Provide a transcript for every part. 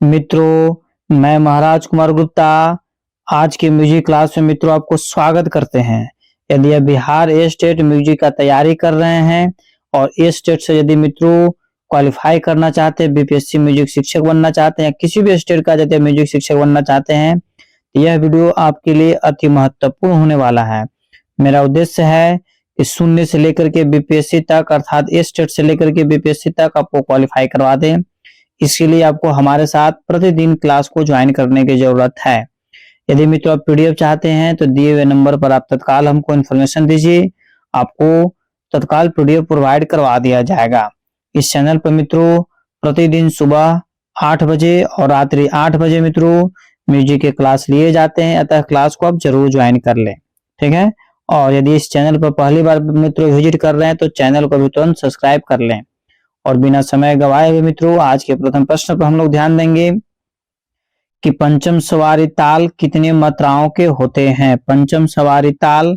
मित्रों, मैं महाराज कुमार गुप्ता आज के म्यूजिक क्लास में मित्रों आपको स्वागत करते हैं। यदि आप बिहार स्टेट म्यूजिक का तैयारी कर रहे हैं और स्टेट से यदि मित्रों क्वालिफाई करना चाहते हैं, बीपीएससी म्यूजिक शिक्षक बनना चाहते हैं, किसी भी स्टेट का यदि म्यूजिक शिक्षक बनना चाहते हैं तो यह वीडियो आपके लिए अति महत्वपूर्ण होने वाला है। मेरा उद्देश्य है कि शून्य से लेकर के बीपीएससी तक अर्थात स्टेट से लेकर के बीपीएससी तक आपको क्वालिफाई करवा दें। इसके लिए आपको हमारे साथ प्रतिदिन क्लास को ज्वाइन करने की जरूरत है। यदि मित्रों आप पीडीएफ चाहते हैं तो दिए हुए नंबर पर आप तत्काल हमको इन्फॉर्मेशन दीजिए, आपको तत्काल पीडीएफ प्रोवाइड करवा दिया जाएगा। इस चैनल पर मित्रों प्रतिदिन सुबह 8 बजे और रात्रि 8 बजे मित्रों म्यूजिक के क्लास लिए जाते हैं, अतः क्लास को आप जरूर ज्वाइन कर लें, ठीक है। और यदि इस चैनल पर पहली बार मित्रों विजिट कर रहे हैं तो चैनल को भी तुरंत सब्सक्राइब कर लें। और बिना समय गवाए हुए मित्रों आज के प्रथम प्रश्न पर हम लोग ध्यान देंगे कि पंचम सवारी ताल कितने मात्राओं के होते हैं। पंचम सवारी ताल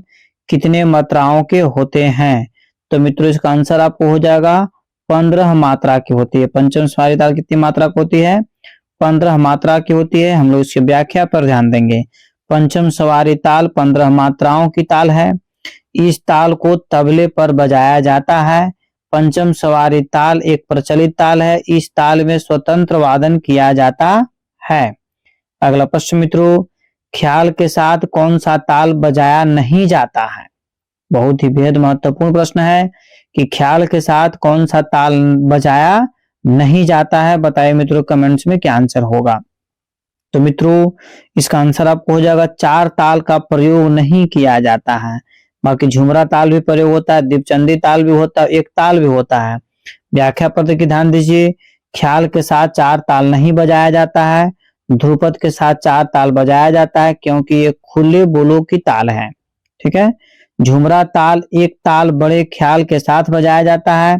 कितने मात्राओं के होते हैं? तो मित्रों इसका आंसर आपको हो जाएगा 15 मात्रा की होती है। पंचम सवारी ताल कितनी मात्रा की होती है? 15 मात्रा की होती है। हम लोग इसकी व्याख्या पर ध्यान देंगे। पंचम सवारी ताल 15 मात्राओं की ताल है। इस ताल को तबले पर बजाया जाता है। पंचम सवारी ताल एक प्रचलित ताल है। इस ताल में स्वतंत्र वादन किया जाता है। अगला प्रश्न मित्रों, ख्याल के साथ कौन सा ताल बजाया नहीं जाता है? बहुत ही बेहद महत्वपूर्ण प्रश्न है कि ख्याल के साथ कौन सा ताल बजाया नहीं जाता है। बताइए मित्रों कमेंट्स में क्या आंसर होगा। तो मित्रों इसका आंसर आपको हो जाएगा 4 ताल का प्रयोग नहीं किया जाता है। बाकी झुमरा ताल भी प्रयोग होता है, दीपचंदी ताल भी होता है, एक ताल भी होता है। व्याख्या पत्र की ध्यान दीजिए। ख्याल के साथ 4 ताल नहीं बजाया जाता है। ध्रुपद के साथ 4 ताल बजाया जाता है क्योंकि ये खुले बोलों की ताल है, ठीक है। झुमरा ताल एक ताल बड़े ख्याल के साथ बजाया जाता है।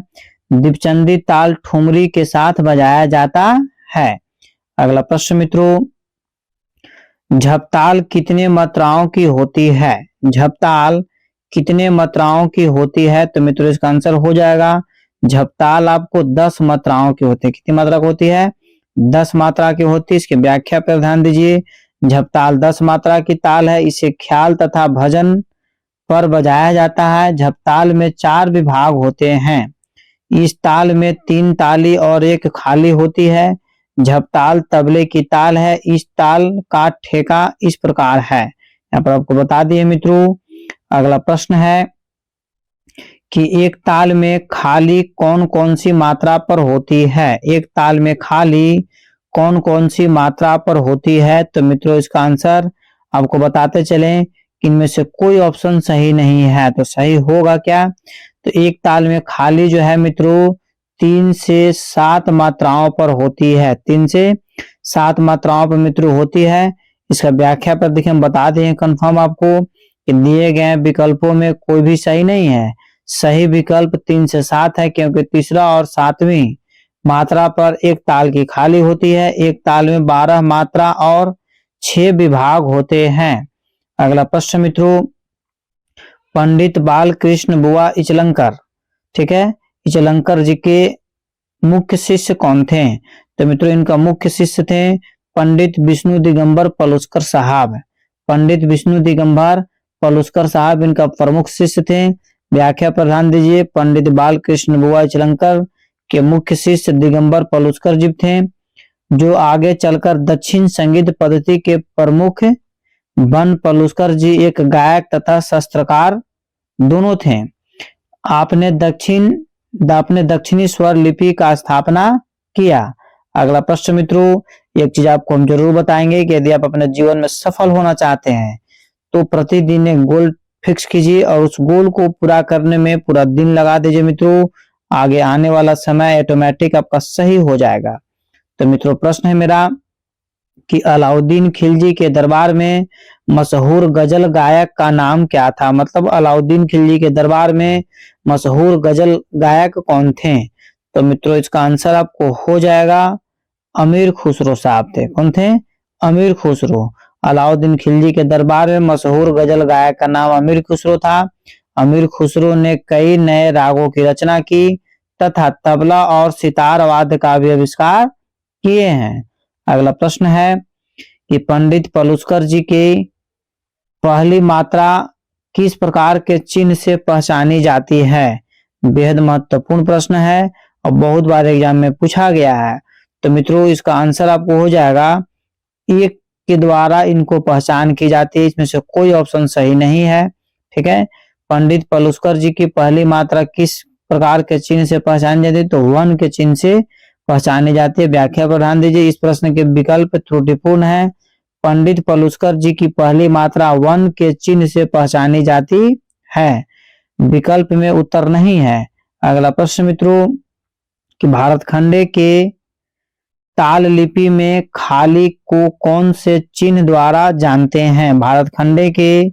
दीपचंदी ताल ठुमरी के साथ बजाया जाता है। अगला प्रश्न मित्रों, झपताल कितने मात्राओं की होती है? झपताल कितने मात्राओं की होती है? तो मित्रों इसका आंसर हो जाएगा झपताल आपको 10 मात्राओं की होती है। कितनी मात्रा की होती है? 10 मात्रा की होती है। इसकी व्याख्या पर ध्यान दीजिए। झपताल 10 मात्रा की ताल है। इसे ख्याल तथा भजन पर बजाया जाता है। झपताल में 4 विभाग होते हैं। इस ताल में 3 ताली और एक खाली होती है। झपताल तबले की ताल है। इस ताल का ठेका इस प्रकार है। यहाँ पर आपको बता दिए मित्रों। अगला प्रश्न है कि एक ताल में खाली कौन कौन सी मात्रा पर होती है? एक ताल में खाली कौन कौन सी मात्रा पर होती है? तो मित्रों इसका आंसर आपको बताते चलें कि इनमें से कोई ऑप्शन सही नहीं है। तो सही होगा क्या? तो एक ताल में खाली जो है मित्रों 3 से 7 मात्राओं पर होती है। 3 से 7 मात्राओं पर मित्रों होती है। इसका व्याख्या पर देखिए हम बता दें कंफर्म आपको कि दिए गए विकल्पों में कोई भी सही नहीं है। सही विकल्प 3 से 7 है क्योंकि तीसरा और 7वीं मात्रा पर एक ताल की खाली होती है। एक ताल में 12 मात्रा और 6 विभाग होते हैं। अगला प्रश्न मित्रों, पंडित बालकृष्ण बुआ इचलंकर, ठीक है, इचलंकर जी के मुख्य शिष्य कौन थे? तो मित्रों इनका मुख्य शिष्य थे पंडित विष्णु दिगंबर पलुस्कर साहब। पंडित विष्णु दिगंबर पलुस्कर साहब इनका प्रमुख शिष्य थे। व्याख्या पर ध्यान दीजिए। पंडित बालकृष्ण बुआ इचलंकर के मुख्य शिष्य दिगंबर पलुस्कर जी थे, जो आगे चलकर दक्षिण संगीत पद्धति के प्रमुख बन। पलुस्कर जी एक गायक तथा शास्त्रकार दोनों थे। आपने दक्षिणी स्वर लिपि का स्थापना किया। अगला प्रश्न मित्रों, एक चीज आपको हम जरूर बताएंगे कि यदि आप अपने जीवन में सफल होना चाहते हैं तो प्रतिदिन एक गोल फिक्स कीजिए और उस गोल को पूरा करने में पूरा दिन लगा दीजिए मित्रों। आगे आने वाला समय ऑटोमेटिक आपका सही हो जाएगा। तो मित्रों प्रश्न है मेरा कि अलाउद्दीन खिलजी के दरबार में मशहूर गजल गायक का नाम क्या था? मतलब अलाउद्दीन खिलजी के दरबार में मशहूर गजल गायक कौन थे? तो मित्रों इसका आंसर आपको हो जाएगा अमीर खुसरो साहब थे। कौन थे? अमीर खुसरो। अलाउद्दीन खिलजी के दरबार में मशहूर गजल गायक का नाम अमीर खुसरो था। अमीर खुसरो ने कई नए रागों की रचना की तथा तबला और सितार वाद्य का भी आविष्कार किए हैं। अगला प्रश्न है कि पंडित पलुस्कर जी की पहली मात्रा किस प्रकार के चिन्ह से पहचानी जाती है। बेहद महत्वपूर्ण प्रश्न है और बहुत बार एग्जाम में पूछा गया है। तो मित्रों इसका आंसर आपको हो जाएगा एक के द्वारा इनको पहचान की जाती है। इसमें से कोई ऑप्शन सही नहीं है। ठीक है, पंडित पलुस्कर जी की पहली मात्रा किस प्रकार के चिन्ह से पहचानी जाती है, तो वन के चिन्ह से पहचानी जाती है। व्याख्या पर ध्यान दीजिए, इस प्रश्न के विकल्प त्रुटिपूर्ण है। पंडित पलुस्कर जी की पहली मात्रा वन के चिन्ह से पहचानी जाती है, विकल्प में उत्तर नहीं है। अगला प्रश्न मित्रों कि भारत खंडे के ताल लिपि में खाली को कौन से चिन्ह द्वारा जानते हैं। भारत खंडे के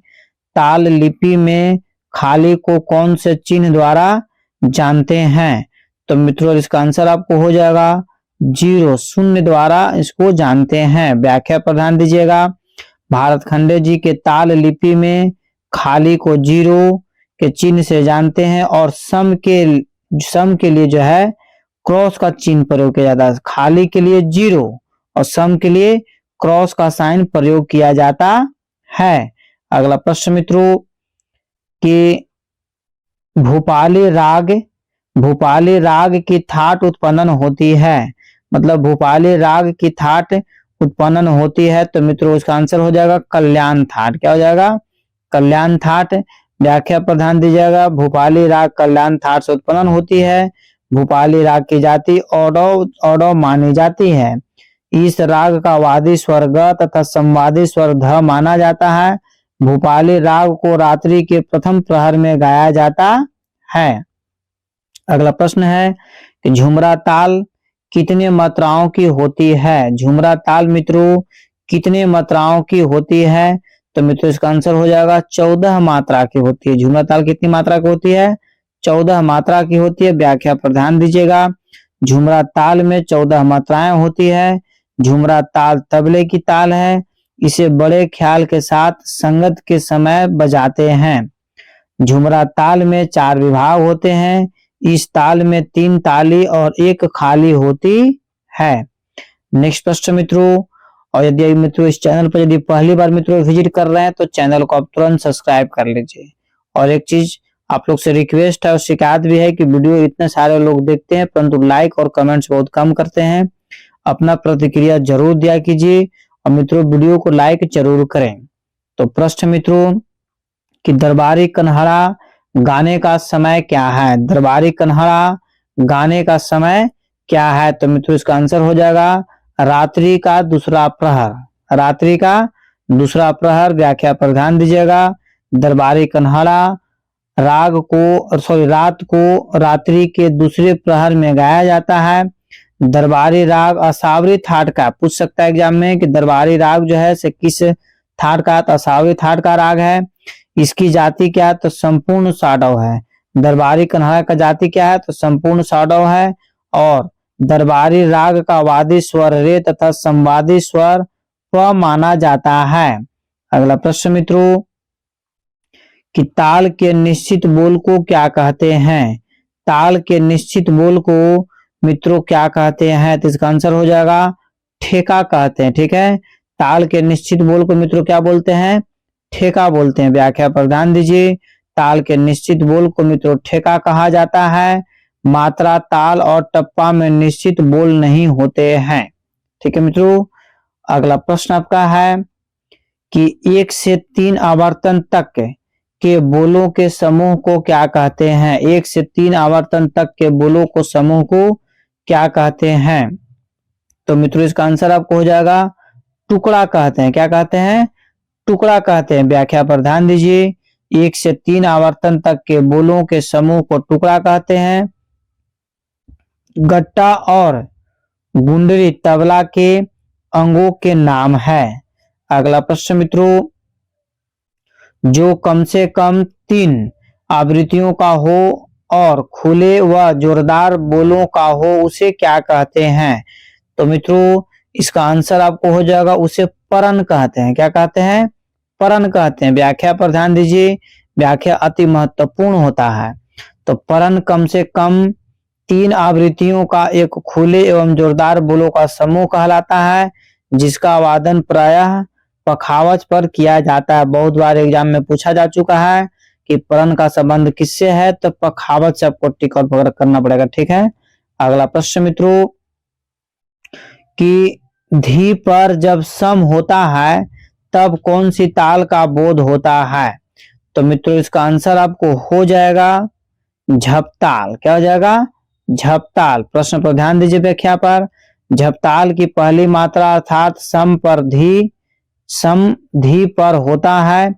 ताल लिपि में खाली को कौन से चिन्ह द्वारा जानते हैं, तो मित्रों इसका आंसर आपको हो जाएगा 0 शून्य द्वारा इसको जानते हैं। व्याख्या पर ध्यान दीजिएगा, भारत खंडे जी के ताल लिपि में खाली को 0 के चिन्ह से जानते हैं और सम के लिए जो है क्रॉस का चिन्ह प्रयोग किया जाता है। खाली के लिए 0 और सम के लिए क्रॉस का साइन प्रयोग किया जाता है। अगला प्रश्न मित्रों कि भूपाली राग की थाट उत्पन्न होती है। मतलब भूपाली राग की थाट उत्पन्न होती है, तो मित्रों इसका आंसर हो जाएगा कल्याण थाट। क्या हो जाएगा, कल्याण थाट। व्याख्या पर ध्यान दीजिएगा, भूपाली राग कल्याण थाट से उत्पन्न होती है। भूपाली राग की जाति औडव मानी जाती है। इस राग का वादी स्वर ग तथा संवादी स्वर ध माना जाता है। भूपाली राग को रात्रि के प्रथम प्रहर में गाया जाता है। अगला प्रश्न है कि झुमरा ताल कितने मात्राओं की होती है। झुमरा ताल मित्रों कितने मात्राओं की होती है, तो मित्रों इसका आंसर हो जाएगा 14 मात्रा की होती है। झुमरा ताल कितनी मात्रा की होती है, 14 मात्रा की होती है। व्याख्या पर ध्यान दीजिएगा, झुमरा ताल में 14 मात्राएं होती है। झुमरा ताल तबले की ताल है, इसे बड़े ख्याल के साथ संगत के समय बजाते हैं। झुमरा ताल में 4 विभाग होते हैं। इस ताल में 3 ताली और 1 खाली होती है। नेक्स्ट प्रश्न मित्रों, और यदि मित्रों इस चैनल पर यदि पहली बार मित्रों विजिट कर रहे हैं तो चैनल को आप तुरंत सब्सक्राइब कर लीजिए। और एक चीज आप लोग से रिक्वेस्ट है और शिकायत भी है कि वीडियो इतने सारे लोग देखते हैं परंतु लाइक और कमेंट्स बहुत कम करते हैं। अपना प्रतिक्रिया जरूर दिया कीजिए और मित्रों वीडियो को लाइक जरूर करें। तो प्रश्न मित्रों कि दरबारी कन्हड़ा गाने का समय क्या है। दरबारी कन्हड़ा गाने का समय क्या है, तो मित्रों इसका आंसर हो जाएगा रात्रि का दूसरा प्रहर। रात्रि का दूसरा प्रहर। व्याख्या पर ध्यान दीजिएगा, दरबारी कन्हड़ा रात को रात्रि के दूसरे प्रहर में गाया जाता है। दरबारी राग असावरी थाट का पूछ सकता है एग्जाम में कि दरबारी राग जो है से किस थाट का, तो असावरी थाट का राग है। इसकी जाति क्या है, तो संपूर्ण साडव है। दरबारी कन्हड़ा का जाति क्या है, तो संपूर्ण साडव है। और दरबारी राग का वादी स्वर रे तथा संवादी स्वर प माना जाता है। अगला प्रश्न मित्रों कि ताल के निश्चित बोल को क्या कहते हैं। ताल के निश्चित बोल को मित्रों क्या कहते हैं, तो इसका आंसर हो जाएगा ठेका कहते हैं। ठीक है, ताल के निश्चित बोल को मित्रों क्या बोलते हैं, ठेका बोलते हैं। व्याख्या पर ध्यान दीजिए, ताल के निश्चित बोल को मित्रों ठेका कहा जाता है। मात्रा ताल और टप्पा में निश्चित बोल नहीं होते हैं। ठीक है मित्रों, अगला प्रश्न आपका है कि 1 से 3 आवर्तन तक के बोलों के समूह को क्या कहते हैं। 1 से 3 आवर्तन तक के बोलों को समूह को क्या कहते हैं, तो मित्रों इसका आंसर आपको हो जाएगा टुकड़ा कहते हैं। क्या कहते हैं, टुकड़ा कहते हैं। व्याख्या पर ध्यान दीजिए, 1 से 3 आवर्तन तक के बोलों के समूह को टुकड़ा कहते हैं। गट्टा और गुंडरी तबला के अंगों के नाम है। अगला प्रश्न मित्रों, जो कम से कम 3 आवृत्तियों का हो और खुले व जोरदार बोलों का हो उसे क्या कहते हैं, तो मित्रों इसका आंसर आपको हो जाएगा उसे परन कहते हैं। क्या कहते हैं, परन कहते हैं। व्याख्या पर ध्यान दीजिए, व्याख्या अति महत्वपूर्ण होता है। तो परन कम से कम तीन आवृत्तियों का एक खुले एवं जोरदार बोलों का समूह कहलाता है, जिसका वादन प्रायः पखावज पर किया जाता है। बहुत बार एग्जाम में पूछा जा चुका है कि परण का संबंध किससे है, तो पखावज से आपको टिक और पकड़ करना पड़ेगा। ठीक है, अगला प्रश्न मित्रों कि धी पर जब सम होता है तब कौन सी ताल का बोध होता है, तो मित्रों इसका आंसर आपको हो जाएगा झपताल। क्या हो जाएगा? झपताल। प्रश्न पर ध्यान दीजिए व्याख्या पर। झपताल की पहली मात्रा अर्थात सम धी पर होता है।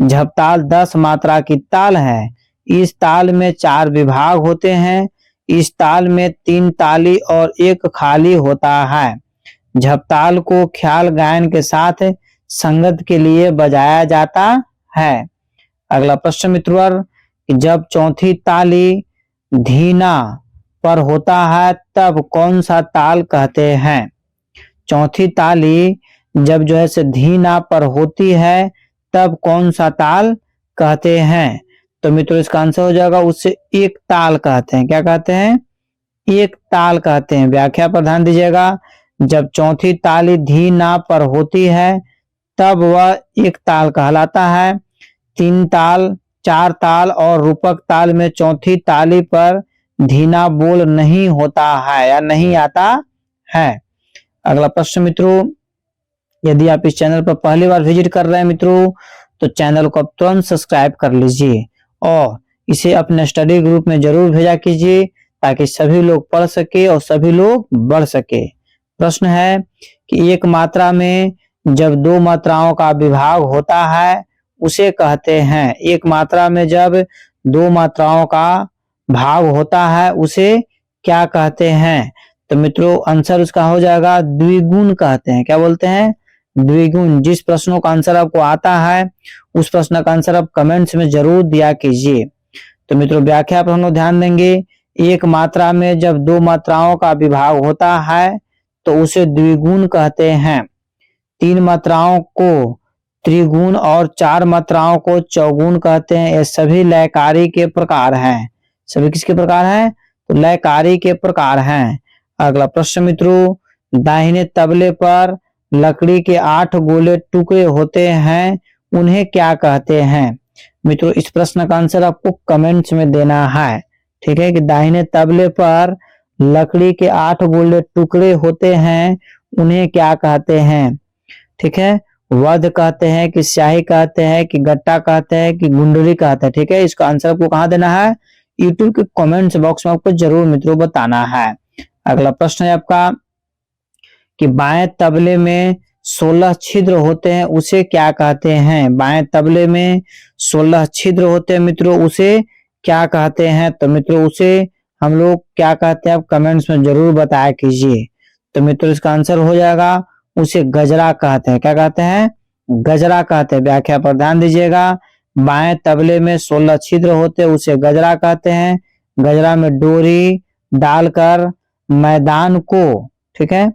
झपताल 10 मात्रा की ताल है। इस ताल में 4 विभाग होते हैं। इस ताल में 3 ताली और 1 खाली होता है। झपताल को ख्याल गायन के साथ संगत के लिए बजाया जाता है। अगला प्रश्न मित्रों, जब चौथी ताली धीना पर होता है तब कौन सा ताल कहते हैं? चौथी ताली जब जो है से धीना पर होती है तब कौन सा ताल कहते हैं? तो मित्रों इसका आंसर हो जाएगा उससे एक ताल कहते हैं। क्या कहते हैं? एक ताल कहते हैं। व्याख्या पर ध्यान दीजिएगा। जब चौथी ताली धीना पर होती है तब वह एक ताल कहलाता है। 3 ताल, 4 ताल और रूपक ताल में चौथी ताली पर धीना बोल नहीं होता है या नहीं आता है। अगला प्रश्न मित्रों, यदि आप इस चैनल पर पहली बार विजिट कर रहे हैं मित्रों, तो चैनल को आप तुरंत सब्सक्राइब कर लीजिए और इसे अपने स्टडी ग्रुप में जरूर भेजा कीजिए ताकि सभी लोग पढ़ सके और सभी लोग बढ़ सके। प्रश्न है कि एक मात्रा में जब 2 मात्राओं का विभाग होता है उसे कहते हैं। एक मात्रा में जब 2 मात्राओं का भाग होता है उसे क्या कहते हैं? तो मित्रों आंसर उसका हो जाएगा द्विगुण कहते हैं। क्या बोलते हैं? द्विगुण। जिस प्रश्नों का आंसर आपको आता है उस प्रश्न का आंसर आप कमेंट्स में जरूर दिया कीजिए। तो मित्रों व्याख्या पर हम लोग ध्यान देंगे। एक मात्रा में जब 2 मात्राओं का विभाग होता है तो उसे द्विगुण कहते हैं। 3 मात्राओं को त्रिगुण और 4 मात्राओं को चौगुण कहते हैं। ये सभी लयकारी के प्रकार हैं। सभी किसके प्रकार हैं? तो लयकारी के प्रकार हैं। अगला प्रश्न मित्रों, दाहिने तबले पर लकड़ी के 8 गोले टुकड़े होते हैं, उन्हें क्या कहते हैं? मित्रों इस प्रश्न का आंसर आपको कमेंट्स में देना है। ठीक है, कि दाहिने तबले पर लकड़ी के 8 गोले टुकड़े होते हैं, उन्हें क्या कहते हैं? ठीक है, वध कहते हैं कि स्याही कहते हैं कि गट्टा कहते हैं कि गुंडली कहते हैं। ठीक है, इसका आंसर आपको कहाँ देना है? यूट्यूब के कमेंट्स बॉक्स में आपको जरूर मित्रों बताना है। अगला प्रश्न है आपका कि बाएं तबले में 16 छिद्र होते हैं, उसे क्या कहते हैं? बाएं तबले में 16 छिद्र होते हैं मित्रों, उसे क्या कहते हैं? तो मित्रों उसे हम लोग क्या कहते हैं आप कमेंट्स में जरूर बताया कीजिए। तो मित्रों इसका आंसर हो जाएगा उसे गजरा कहते हैं। क्या कहते हैं? गजरा कहते हैं। व्याख्या पर ध्यान दीजिएगा। बाएं तबले में 16 छिद्र होते हैं, उसे गजरा कहते हैं। गजरा में डोरी डालकर मैदान को, ठीक है,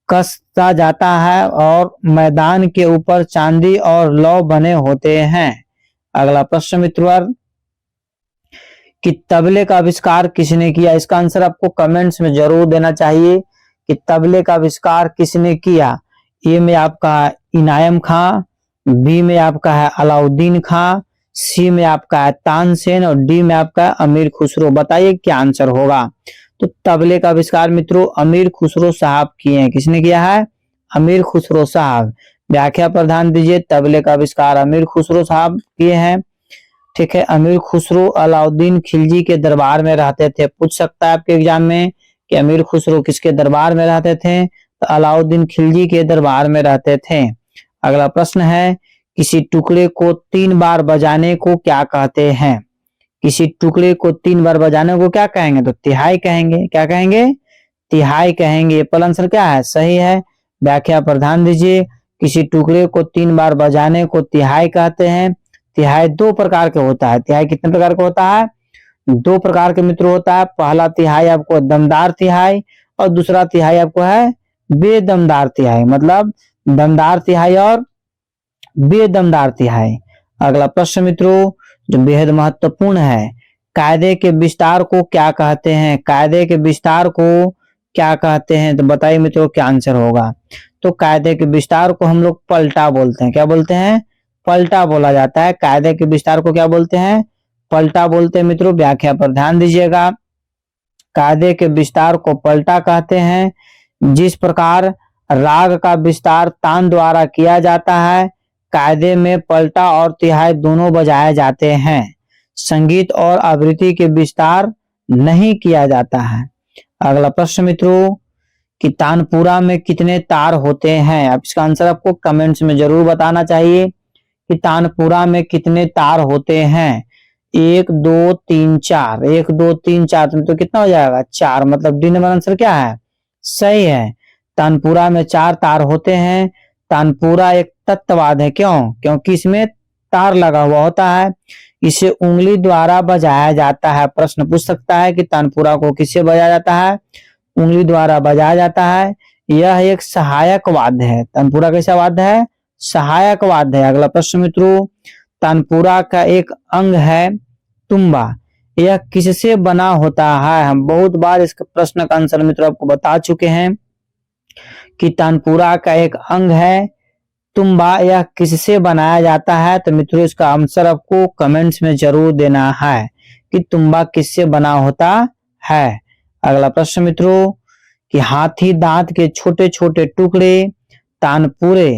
कसता जाता है और मैदान के ऊपर चांदी और लौ बने होते हैं। अगला प्रश्न मित्रों, कि तबले का आविष्कार किसने किया? इसका आंसर आपको कमेंट्स में जरूर देना चाहिए कि तबले का आविष्कार किसने किया। ए में आपका है इनायम खां, बी में आपका है अलाउद्दीन खां, सी में आपका है तानसेन और डी में आपका है अमीर खुसरो। बताइए क्या आंसर होगा? तो तबले का आविष्कार मित्रों अमीर खुसरो साहब किए हैं। किसने किया है? अमीर खुसरो साहब। व्याख्या पर ध्यान दीजिए। तबले का आविष्कार अमीर खुसरो साहब किए हैं। ठीक है, अमीर खुसरो अलाउद्दीन खिलजी के दरबार में रहते थे। पूछ सकता है आपके एग्जाम में कि अमीर खुसरो किसके दरबार में रहते थे? तो अलाउद्दीन खिलजी के दरबार में रहते थे। अगला प्रश्न है, किसी टुकड़े को 3 बार बजाने को क्या कहते हैं? किसी टुकड़े को 3 बार बजाने को क्या कहेंगे? तो तिहाई कहेंगे। क्या कहेंगे? तिहाई कहेंगे। पहला आंसर क्या है? सही है। व्याख्या पर ध्यान दीजिए। किसी टुकड़े को 3 बार बजाने को तिहाई कहते हैं। तिहाई 2 प्रकार के होता है। तिहाई कितने प्रकार का होता है? 2 प्रकार के मित्र होता है। पहला तिहाई आपको दमदार तिहाई और दूसरा तिहाई आपको है बेदमदार तिहाई। मतलब दमदार तिहाई और बेदमदार तिहाई। अगला प्रश्न मित्रों जो बेहद महत्वपूर्ण है, कायदे के विस्तार को क्या कहते हैं? कायदे के विस्तार को क्या कहते हैं? तो बताइए मित्रों क्या आंसर होगा। तो कायदे के विस्तार को हम लोग पलटा बोलते हैं। क्या बोलते हैं? पलटा बोला जाता है। कायदे के विस्तार को क्या बोलते हैं? पलटा बोलते हैं। मित्रों व्याख्या पर ध्यान दीजिएगा। कायदे के विस्तार को पलटा कहते हैं। जिस प्रकार राग का विस्तार तान द्वारा किया जाता है, कायदे में पलटा और तिहाई दोनों बजाए जाते हैं। संगीत और आवृत्ति के विस्तार नहीं किया जाता है। अगला प्रश्न मित्रों कि तानपुरा में कितने तार होते हैं? अब इसका आंसर आपको कमेंट्स में जरूर बताना चाहिए कि तानपुरा में कितने तार होते हैं। 1 2 3 4, 1 2 3 4, तो कितना हो जाएगा? 4। मतलब डी नंबर आंसर क्या है? सही है। तानपुरा में 4 तार होते हैं। तानपुरा एक तत्ववाद है। क्यों? क्योंकि इसमें तार लगा हुआ होता है। इसे उंगली द्वारा बजाया जाता है। प्रश्न पूछ सकता है कि तानपुरा को किससे बजाया जाता है? उंगली द्वारा बजाया जाता है। यह एक सहायक वाद्य है। तानपुरा कैसा वाद्य है? सहायक वाद्य है। अगला प्रश्न मित्रों, तानपुरा का एक अंग है तुम्बा, यह किससे बना होता है? हम बहुत बार इस प्रश्न का आंसर मित्रों आपको बता चुके हैं कि तानपुरा का एक अंग है तुम्बा, यह किससे बनाया जाता है? तो मित्रों इसका आंसर आपको कमेंट्स में जरूर देना है कि तुम्बा किससे बना होता है। अगला प्रश्न मित्रों कि हाथी दांत के छोटे छोटे टुकड़े तानपुरे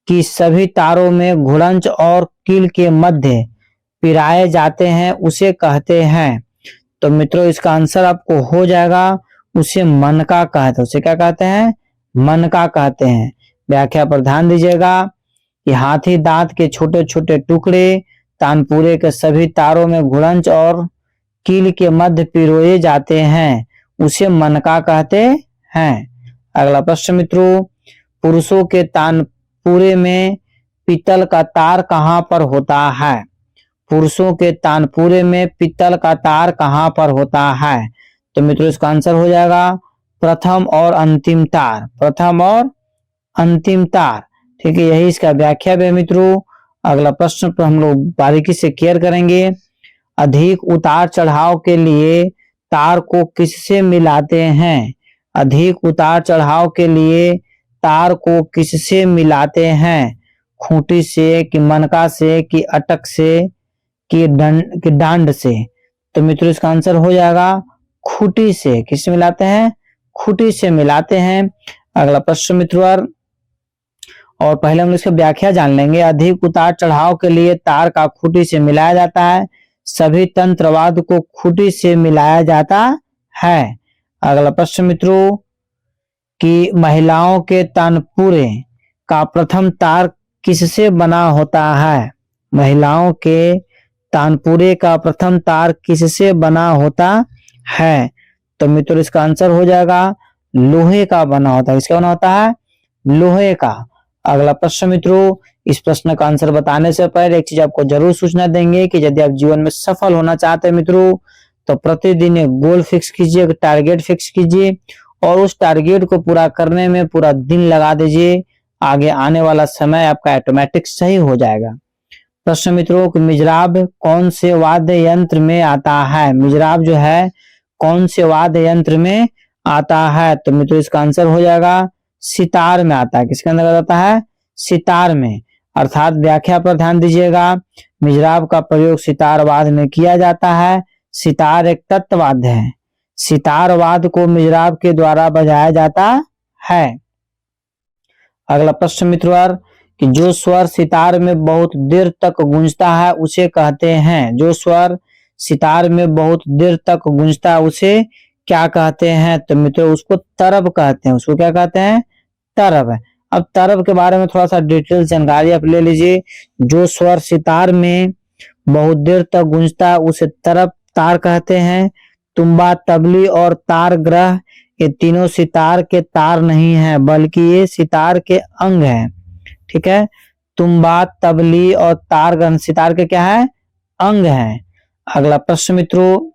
की सभी तारों में घुड़ंच और कील के मध्य पिराए जाते हैं, उसे कहते हैं। तो मित्रों इसका आंसर आपको हो जाएगा, उसे मनका कहते हैं। उसे क्या कहते हैं? मनका कहते हैं। व्याख्या पर ध्यान दीजिएगा कि हाथी दांत के छोटे छोटे टुकड़े तानपुरे के सभी तारों में घुड़ंच और कील के मध्य पिरोए जाते हैं, उसे मनका कहते हैं। अगला प्रश्न मित्रों, पुरुषों के तानपुरे में पीतल का तार कहां पर होता है? पुरुषों के तानपुरे में पीतल का तार कहां पर होता है? तो मित्रों इसका आंसर हो जाएगा प्रथम और अंतिम तार। प्रथम और अंतिम तार, ठीक है, यही इसका व्याख्या है मित्रों। अगला प्रश्न पर हम लोग बारीकी से केयर करेंगे। अधिक उतार चढ़ाव के लिए तार को किससे मिलाते हैं? अधिक उतार चढ़ाव के लिए तार को किससे मिलाते हैं? खूंटी से, कि मनका से, कि अटक से, कि डांड से? तो मित्रों इसका आंसर हो जाएगा खूंटी से। किससे मिलाते हैं? खूंटी से मिलाते हैं। अगला प्रश्न मित्रों, और पहले हम इसकी व्याख्या जान लेंगे। अधिक उतार चढ़ाव के लिए तार का खूंटी से मिलाया जाता है। सभी तंत्रवाद को खूंटी से मिलाया जाता है। अगला प्रश्न मित्रों कि महिलाओं के तानपुरे का प्रथम तार किससे बना होता है? महिलाओं के तानपुरे का प्रथम तार किससे बना होता है? तो मित्रों इसका आंसर हो जाएगा लोहे का बना होता है। किसका बना होता है? लोहे का। अगला प्रश्न मित्रों, इस प्रश्न का आंसर बताने से पहले एक चीज आपको जरूर सूचना देंगे कि यदि आप जीवन में सफल होना चाहते हैं मित्रों, तो प्रतिदिन एक गोल फिक्स कीजिए, एक टारगेट फिक्स कीजिए और उस टारगेट को पूरा करने में पूरा दिन लगा दीजिए। आगे आने वाला समय आपका ऑटोमेटिक सही हो जाएगा। प्रश्न मित्रों कि मिजराब कौन से वाद्य यंत्र में आता है? मिजराब जो है कौन से वाद्य यंत्र में आता है? तो मित्रों इसका आंसर हो जाएगा सितार में आता है। किसके अंदर आता है? सितार में। अर्थात व्याख्या पर ध्यान दीजिएगा। मिजराब का प्रयोग सितार वाद्य में किया जाता है। सितार एक तत्ववाद्य है। सितार वाद्य को मिजराब के द्वारा बजाया जाता है। अगला प्रश्न मित्रों कि जो स्वर सितार में बहुत देर तक गूंजता है उसे कहते हैं? जो स्वर सितार में बहुत देर तक गूंजता है उसे क्या कहते हैं? तो मित्रों उसको तरब कहते हैं। उसको क्या कहते हैं? तरब। अब तरब के बारे में थोड़ा सा डिटेल जानकारी आप ले लीजिए। जो स्वर सितार में बहुत देर तक गूंजता है उसे तरब तार कहते हैं। तुम्बा, तबली और तार ग्रह ये तीनों सितार के तार नहीं है, बल्कि ये सितार के अंग हैं। ठीक है, तुम्बा, तबली और तार ग्रह सितार के क्या है? अंग हैं। अगला प्रश्न मित्रों,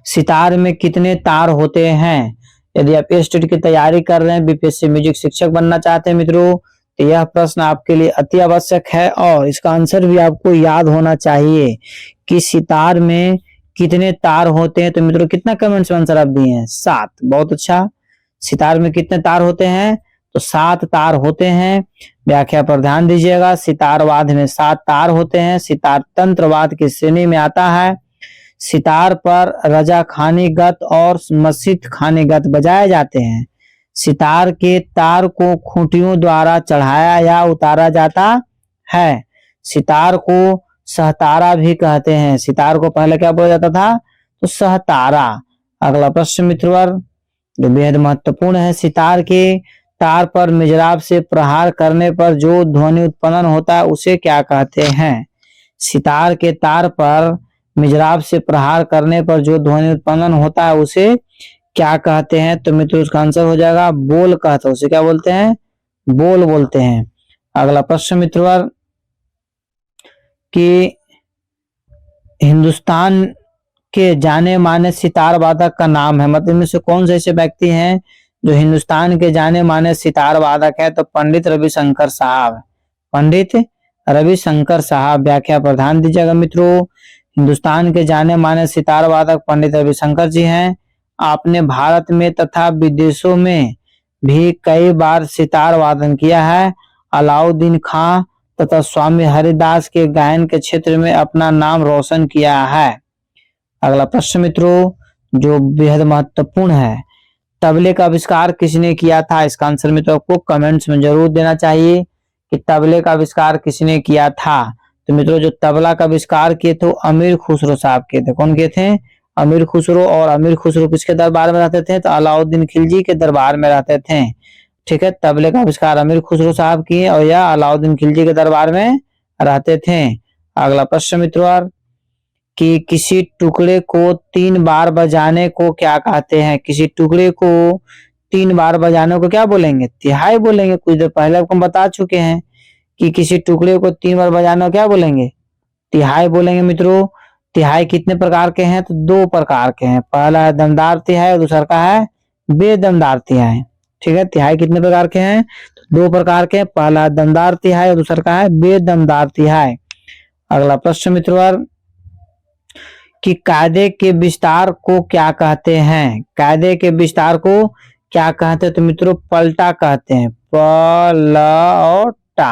सितार में कितने तार होते हैं? यदि आप स्टेट की तैयारी कर रहे हैं, बीपीएससी म्यूजिक शिक्षक बनना चाहते हैं मित्रों, तो यह प्रश्न आपके लिए अति आवश्यक है और इसका आंसर भी आपको याद होना चाहिए कि सितार में कितने तार होते हैं। तो मित्रों कितना कमेंट्स में आंसर आप दिए हैं? 7। बहुत अच्छा। सितार में कितने तार होते हैं? तो 7 तार होते हैं। व्याख्या पर ध्यान दीजिएगा। सितारवाद में 7 तार होते हैं। सितार तंत्रवाद की श्रेणी में आता है। सितार पर रजा खानीगत और मस्जिद खानीगत बजाए जाते हैं। सितार के तार को खूंटियों द्वारा चढ़ाया या उतारा जाता है। सितार को सहतारा भी कहते हैं। सितार को पहले क्या बोला जाता था? तो सहतारा। अगला प्रश्न मित्रवर जो बेहद महत्वपूर्ण है, सितार के तार पर मिजराब से प्रहार करने पर जो ध्वनि उत्पन्न होता है उसे क्या कहते हैं? सितार के तार पर मिजराब से प्रहार करने पर जो ध्वनि उत्पन्न होता है उसे क्या कहते हैं? तो मित्रों उसका आंसर हो जाएगा बोल कहते हैं। उसे क्या बोलते हैं? बोल बोलते हैं। अगला प्रश्न मित्रवर कि हिंदुस्तान के जाने माने सितार वादक का नाम है। मतलब इनमें से कौन से ऐसे व्यक्ति हैं जो हिंदुस्तान के जाने माने सितार वादक है? तो पंडित रविशंकर साहब। पंडित रविशंकर साहब। व्याख्या पर ध्यान दीजिएगा मित्रों। हिंदुस्तान के जाने माने सितार वादक पंडित रविशंकर जी हैं। आपने भारत में तथा विदेशों में भी कई बार सितार वादन किया है। अलाउद्दीन खां तथा स्वामी हरिदास के गायन के क्षेत्र में अपना नाम रोशन किया है। अगला प्रश्न मित्रों जो बेहद महत्वपूर्ण है, तबले का आविष्कार किसने किया था? इसका आंसर मित्रों आपको कमेंट्स में जरूर देना चाहिए कि तबले का आविष्कार किसने किया था। तो मित्रों जो तबला का आविष्कार किए थे अमीर खुसरो साहब किए थे। कौन किए थे? अमीर खुसरो। और अमीर खुसरो किसके दरबार में रहते थे? तो अलाउद्दीन खिलजी के दरबार में रहते थे। ठीक है, तबले का आविष्कार अमीर खुसरो साहब किए और यह अलाउद्दीन खिलजी के दरबार में रहते थे। अगला प्रश्न मित्रों कि किसी टुकड़े को 3 बार बजाने को क्या कहते हैं? किसी टुकड़े को 3 बार बजाने को क्या बोलेंगे? तिहाई बोलेंगे। कुछ देर पहले आपको बता चुके हैं कि किसी टुकड़े को 3 बार बजाने को क्या बोलेंगे? तिहाई बोलेंगे मित्रों। तिहाई कितने प्रकार के हैं? तो 2 प्रकार के हैं। पहला है दमदार तिहाई और दूसरा का है बेदमदार तिहाई। ठीक है, तिहाई कितने प्रकार के हैं? तो 2 प्रकार के। पहला दमदार तिहाई और दूसरा का है बेदमदार तिहाई। अगला प्रश्न मित्रों कि कायदे के विस्तार को क्या कहते हैं? कायदे के विस्तार को क्या कहते हैं? तो मित्रों पलटा कहते हैं। पलटा।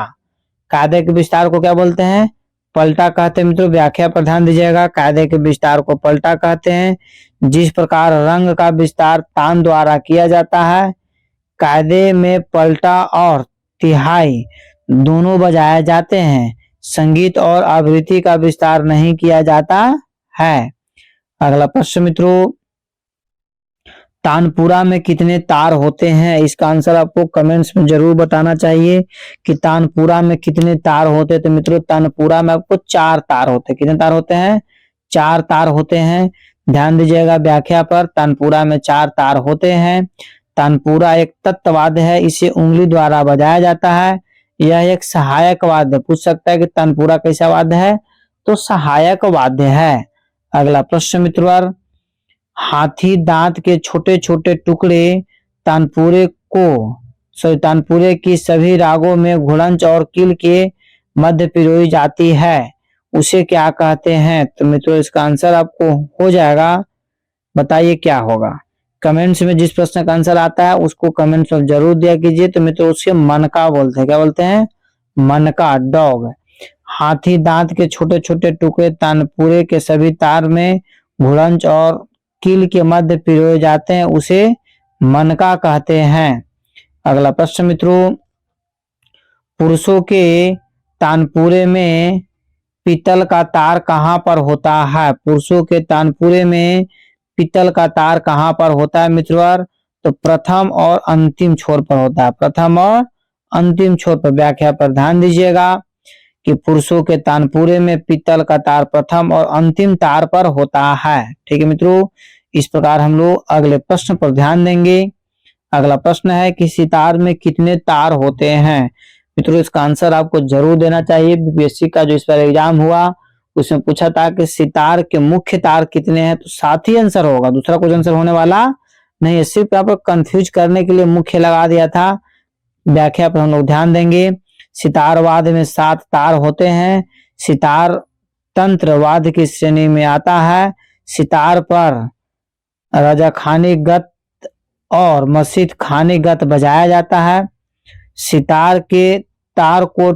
कायदे के विस्तार को क्या बोलते हैं? पलटा कहते हैं मित्रों। व्याख्या पर ध्यान दीजिएगा। कायदे के विस्तार को पलटा कहते हैं। जिस प्रकार रंग का विस्तार तान द्वारा किया जाता है, कायदे में पलटा और तिहाई दोनों बजाए जाते हैं। संगीत और आवृत्ति का विस्तार नहीं किया जाता है। अगला प्रश्न मित्रों तानपुरा में कितने तार होते हैं? इसका आंसर आपको कमेंट्स में जरूर बताना चाहिए कि तानपुरा में कितने तार होते हैं। तो मित्रों तानपुरा में आपको 4 तार होते हैं। कितने तार होते हैं? 4 तार होते हैं। ध्यान दीजिएगा व्याख्या पर। तानपुरा में 4 तार होते हैं। तानपुरा एक तत्ववाद्य है। इसे उंगली द्वारा बजाया जाता है। यह एक सहायक वाद्य। पूछ सकता है कि तानपुरा कैसा वाद्य है? तो सहायक वाद्य है। अगला प्रश्न मित्रों हाथी दांत के छोटे छोटे टुकड़े तानपुरे की सभी रागों में घुड़ंच और किल के मध्य पिरोई जाती है, उसे क्या कहते हैं? तो मित्रों इसका आंसर आपको हो जाएगा। बताइए क्या होगा? कमेंट्स में जिस प्रश्न का आंसर आता है उसको कमेंट्स में जरूर दिया कीजिए। तो मित्रों उसके मनका बोलते हैं। क्या बोलते हैं? मनका, डॉग। हाथी दांत के छोटे छोटे टुकड़े तानपुरे के सभी तार में घुड़ंच और कील के मध्य पिरोए जाते हैं, उसे मनका कहते हैं। अगला प्रश्न मित्रों पुरुषों के तानपुरे में पीतल का तार कहां पर होता है? पुरुषों के तानपुरे में पीतल का तार कहां पर होता है मित्रों? तो प्रथम और अंतिम छोर पर होता है। प्रथम और अंतिम छोर पर। व्याख्या पर ध्यान दीजिएगा कि पुरुषों के तानपुरे में पीतल का तार प्रथम और अंतिम तार पर होता है। ठीक है मित्रों, इस प्रकार हम लोग अगले प्रश्न पर ध्यान देंगे। अगला प्रश्न है कि सितार में कितने तार होते हैं? मित्रों इसका आंसर आपको जरूर देना चाहिए। बीपीएससी का जो इस बार एग्जाम हुआ उसमें पूछा था कि सितार के मुख्य तार कितने हैं? तो 7 ही आंसर होगा। दूसरा कुछ आंसर होने वाला नहीं है। सिर्फ यहाँ पर कंफ्यूज करने के लिए मुख्य लगा दिया था। व्याख्या पर हम लोग ध्यान देंगे। सितारवाद में 7 तार होते हैं। सितार तंत्रवाद की श्रेणी में आता है। सितार पर रजाखानीगत और मस्जिद खानीगत बजाया जाता है। सितार के तार को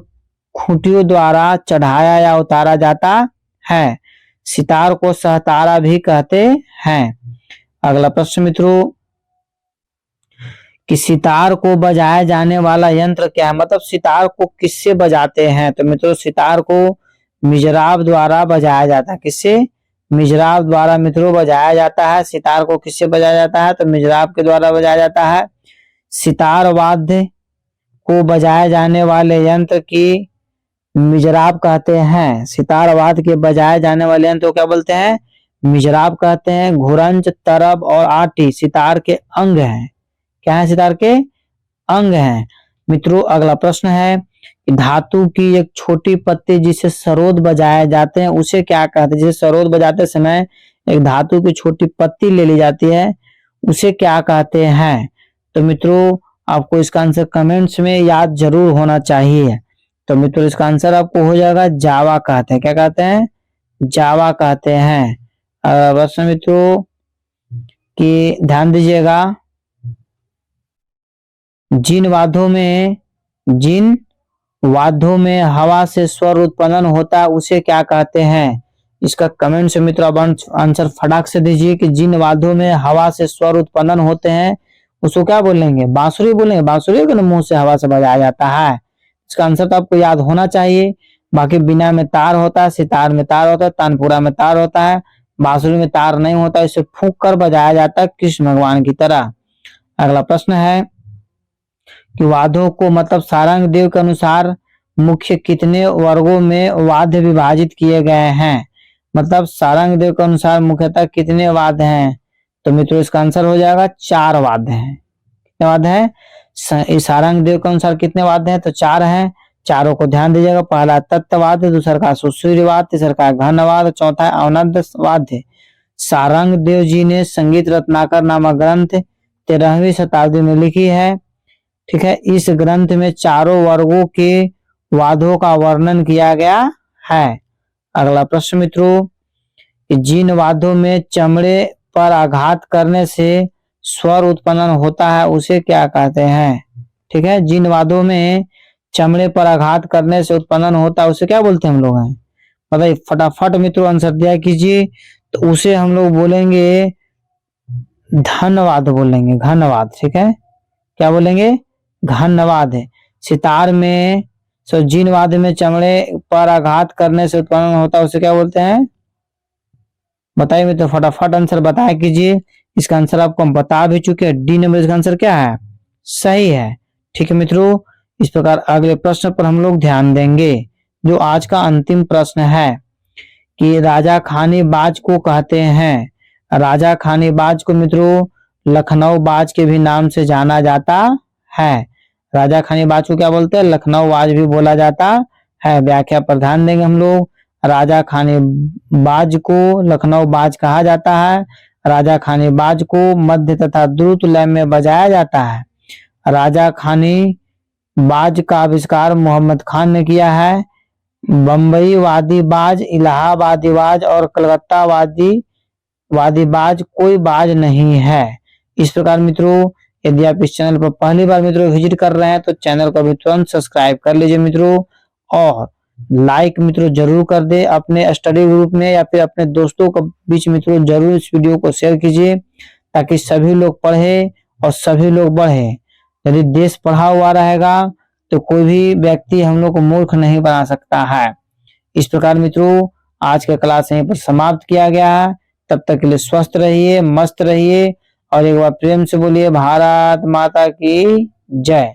खूंटियों द्वारा चढ़ाया या उतारा जाता है। सितार को सहतारा भी कहते हैं। अगला प्रश्न मित्रों कि सितार को बजाया जाने वाला यंत्र क्या है, मतलब सितार को किससे बजाते हैं? तो मित्रों सितार को मिजराब द्वारा बजाया जाता है। किससे? मिजराब द्वारा मित्रों बजाया जाता है। सितार को किससे बजाया जाता है? तो मिजराब के द्वारा बजाया जाता है। सितार वाद्य को बजाए जाने वाले यंत्र की मिजराब कहते हैं। सितार वाद्य के बजाए जाने वाले यंत्र को क्या बोलते हैं? मिजराब कहते हैं। घुरंच, तरब और आटी सितार के अंग हैं। क्या है? सितार के अंग हैं। मित्रों अगला प्रश्न है कि धातु की एक छोटी पत्ती जिसे सरोद बजाए जाते हैं उसे क्या कहते हैं? जिसे सरोद बजाते समय एक धातु की छोटी पत्ती ले ली जाती है उसे क्या कहते हैं? तो मित्रों आपको इसका आंसर कमेंट्स में याद जरूर होना चाहिए। तो मित्रों इसका आंसर आपको हो जाएगा जावा कहते हैं। क्या कहते हैं? जावा कहते हैं। प्रश्न मित्रों कि ध्यान दीजिएगा, जिन वाद्यों में हवा से स्वर उत्पन्न होता है उसे क्या कहते हैं? इसका कमेंट से मित्रों आप आंसर फटाक से दीजिए कि जिन वाद्यों में हवा से स्वर उत्पन्न होते हैं उसको क्या बोलेंगे? बांसुरी बोलेंगे। बांसुरी के मुंह से हवा से बजाया जाता है। इसका आंसर तो आपको याद होना चाहिए। बाकी बिना में तार होता है, सितार में तार होता है, तानपुरा में तार होता है, बांसुरी में तार नहीं होता, इसे फूंक कर बजाया जाता है कृष्ण भगवान की तरह। अगला प्रश्न है कि वाद्यों को मतलब सारंग देव के अनुसार मुख्य कितने वर्गों में वाद्य विभाजित किए गए हैं? मतलब सारंग देव के अनुसार मुख्यतः कितने वाद्य हैं? तो मित्रों इसका आंसर हो जाएगा 4 वाद्य हैं। कितने वाद्य हैं? सारंग देव के अनुसार कितने वाद्य हैं? तो 4 हैं। चारों को ध्यान दीजिएगा। पहला तत्ववाद्य, दूसरा का सुसूर्यवाद, तीसरा का घनवाद, चौथा है अवनद वाद्य। सारंग देव जी ने संगीत रत्नाकर नामक ग्रंथ 13वीं शताब्दी में लिखी है। ठीक है, इस ग्रंथ में चारों वर्गों के वाद्यों का वर्णन किया गया है। अगला प्रश्न मित्रों, जिन वाद्यों में चमड़े पर आघात करने से स्वर उत्पन्न होता है उसे क्या कहते हैं? ठीक है, जिन वाद्यों में चमड़े पर आघात करने से उत्पन्न होता है उसे क्या बोलते हैं हम लोग? हैं बताइए फटाफट मित्रों आंसर दिया कीजिए। तो उसे हम लोग बोलेंगे धनवाद बोलेंगे। घनवाद। ठीक है, क्या बोलेंगे? घनवाद है। सितार में जिन वाद्य में चमड़े पर आघात करने से उत्पन्न होता है उसे क्या बोलते हैं? बताइए मित्रों फटाफट आंसर बताया कीजिए। इसका आंसर आपको हम बता भी चुके हैं। डी नंबर इसका आंसर क्या है? सही है। ठीक है मित्रों, इस प्रकार अगले प्रश्न पर हम लोग ध्यान देंगे जो आज का अंतिम प्रश्न है कि राजा खानी बाज को कहते हैं। राजा खानी बाज को मित्रों लखनऊ बाज के भी नाम से जाना जाता है। राजा खानी बाज को क्या बोलते हैं? लखनऊ बाज भी बोला जाता है। व्याख्या पर ध्यान देंगे हम लोग। राजा खानी बाज को लखनऊ बाज कहा जाता है। राजा खानी बाज को मध्य तथा द्रुत लय में बजाया जाता है। राजा खानी बाज का आविष्कार मोहम्मद खान ने किया है। बम्बई वादी बाज, इलाहाबादी बाज और कलकत्ता वादी बाज कोई बाज नहीं है। इस प्रकार मित्रों यदि आप इस चैनल पर पहली बार मित्रों विजिट कर रहे हैं तो चैनल को भी तुरंत सब्सक्राइब कर लीजिए मित्रों, और लाइक मित्रों जरूर कर दे। अपने स्टडी ग्रुप में या फिर अपने दोस्तों के बीच मित्रों जरूर इस वीडियो को शेयर कीजिए ताकि सभी लोग पढ़े और सभी लोग बढ़े। यदि देश पढ़ा हुआ रहेगा तो कोई भी व्यक्ति हम लोग को मूर्ख नहीं बना सकता है। इस प्रकार मित्रों आज का क्लास यहीं पर समाप्त किया गया है। तब तक के लिए स्वस्थ रहिए, मस्त रहिए और एक बार प्रेम से बोलिए भारत माता की जय।